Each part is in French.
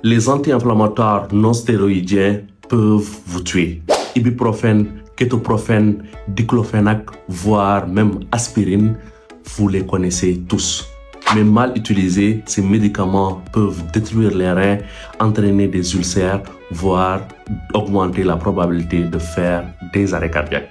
Les anti-inflammatoires non stéroïdiens peuvent vous tuer. Ibuprofène, kétoprofène, diclofenac, voire même aspirine, vous les connaissez tous. Mais mal utilisés, ces médicaments peuvent détruire les reins, entraîner des ulcères, voire augmenter la probabilité de faire des arrêts cardiaques.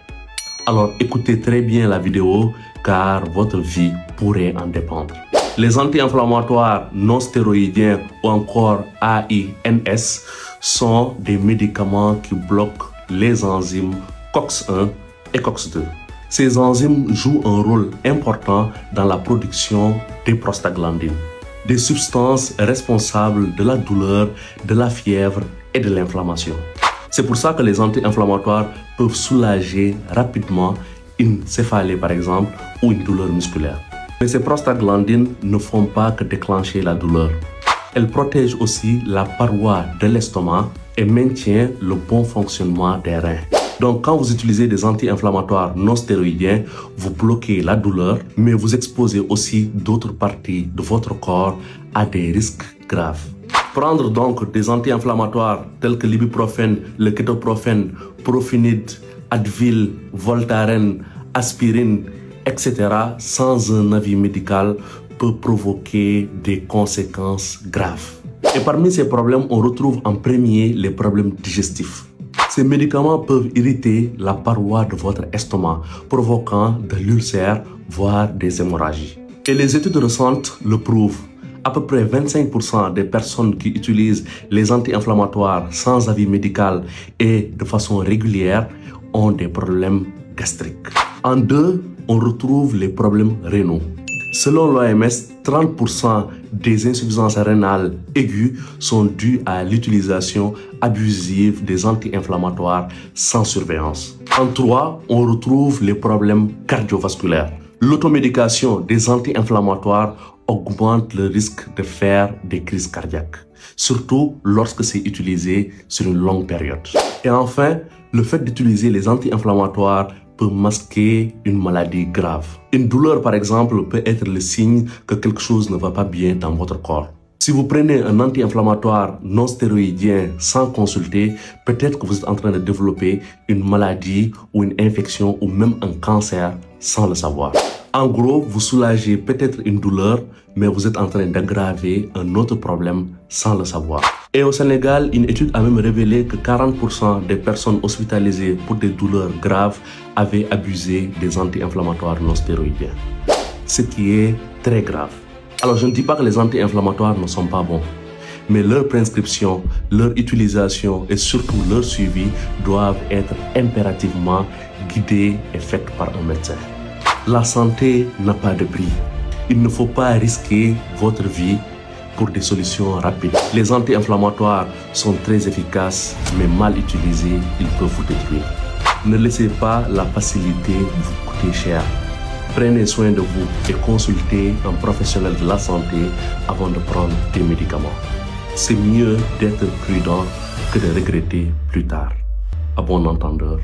Alors écoutez très bien la vidéo car votre vie pourrait en dépendre. Les anti-inflammatoires non stéroïdiens ou encore AINS sont des médicaments qui bloquent les enzymes COX-1 et COX-2. Ces enzymes jouent un rôle important dans la production des prostaglandines, des substances responsables de la douleur, de la fièvre et de l'inflammation. C'est pour ça que les anti-inflammatoires peuvent soulager rapidement une céphalée par exemple ou une douleur musculaire. Mais ces prostaglandines ne font pas que déclencher la douleur. Elles protègent aussi la paroi de l'estomac et maintiennent le bon fonctionnement des reins. Donc quand vous utilisez des anti-inflammatoires non stéroïdiens, vous bloquez la douleur, mais vous exposez aussi d'autres parties de votre corps à des risques graves. Prendre donc des anti-inflammatoires tels que l'ibuprofène, le kétoprofène, Profinid, Advil, Voltaren, aspirine, etc. sans un avis médical peut provoquer des conséquences graves. Et parmi ces problèmes, on retrouve en premier les problèmes digestifs. Ces médicaments peuvent irriter la paroi de votre estomac, provoquant de l'ulcère, voire des hémorragies. Et les études récentes le prouvent. À peu près 25% des personnes qui utilisent les anti-inflammatoires sans avis médical et de façon régulière ont des problèmes gastriques. En deux, on retrouve les problèmes rénaux. Selon l'OMS, 30% des insuffisances rénales aiguës sont dues à l'utilisation abusive des anti-inflammatoires sans surveillance. En 3, on retrouve les problèmes cardiovasculaires. L'automédication des anti-inflammatoires augmente le risque de faire des crises cardiaques, surtout lorsque c'est utilisé sur une longue période. Et enfin, le fait d'utiliser les anti-inflammatoires peut masquer une maladie grave. Une douleur, par exemple, peut être le signe que quelque chose ne va pas bien dans votre corps. Si vous prenez un anti-inflammatoire non stéroïdien sans consulter, peut-être que vous êtes en train de développer une maladie ou une infection ou même un cancer sans le savoir. En gros, vous soulagez peut-être une douleur, mais vous êtes en train d'aggraver un autre problème sans le savoir. Et au Sénégal, une étude a même révélé que 40% des personnes hospitalisées pour des douleurs graves avaient abusé des anti-inflammatoires non stéroïdiens. Ce qui est très grave. Alors je ne dis pas que les anti-inflammatoires ne sont pas bons, mais leur prescription, leur utilisation et surtout leur suivi doivent être impérativement guidés et faits par un médecin. La santé n'a pas de prix. Il ne faut pas risquer votre vie pour des solutions rapides. Les anti-inflammatoires sont très efficaces, mais mal utilisés, ils peuvent vous détruire. Ne laissez pas la facilité vous coûter cher. Prenez soin de vous et consultez un professionnel de la santé avant de prendre des médicaments. C'est mieux d'être prudent que de regretter plus tard. À bon entendeur.